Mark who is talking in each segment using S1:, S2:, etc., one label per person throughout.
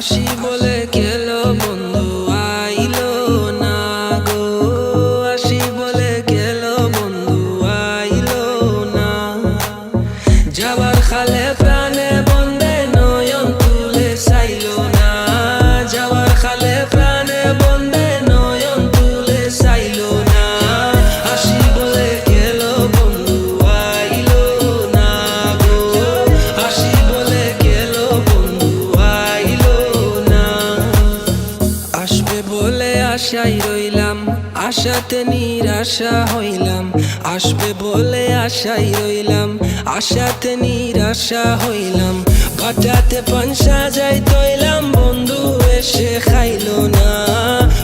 S1: আসি বলে গেলো বন্ধু আইলো না গো, আসি বলে গেলো বন্ধু আইলো না। যাবার খালে প্রাণে বন্দে নয়ন তুলে চাইলো না, যাবার খালে প্রাণে বন্দে নয়ন তুলে চাইলো না। আসি বলে গেলো বন্ধু আইলো না গো, আসি বলে গেলো বন্ধু আইলো না। আসবে বলে আশায় রইলাম, আশাতে নিরাশা হইলাম। আসবে বলে আশায় রইলাম, আশাতে নিরাশা হইলাম। বাটাতে পানসা যাই তৈলাম, বন্ধু এসে খাইলো না।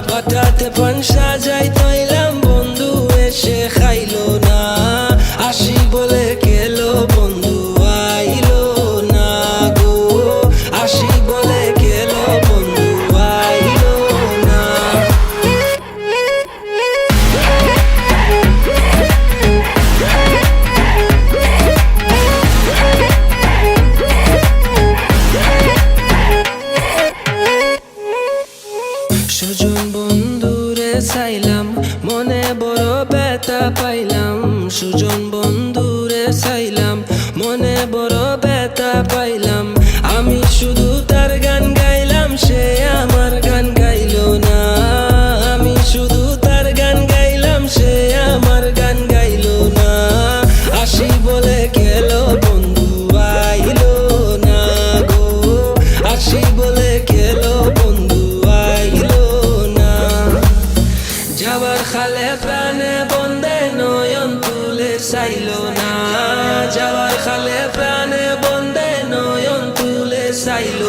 S1: বাটাতে পানসা যাই তৈলাম, বন্ধু এসে খাইলো না। আসি বলে গেলো বন্ধু আইলো না গো, আসি বলে গেলো বন্ধু আইলো না। সুজন বন্ধুরে চাইলাম, মনে বড় ব্যথা পাইলাম। সুজন বন্ধুরে চাইলাম, মনে বড় ব্যথা পাইলাম। আমি শুধু তার গান গাইলাম, সে আমার গান গাইলো না। আমি শুধু তার গান গাইলাম, সে আমার গান গাইলো না। আসি বলে গেলো বন্ধু আইলো না গো, আসি বলে গেলো বন্ধু আইলো না। যাবার খালে প্রাণে বন্দে নয়ন তুলে চাইলো না, যাবার খালে প্রাণে বন্দে নয়ন তুলে চাইলো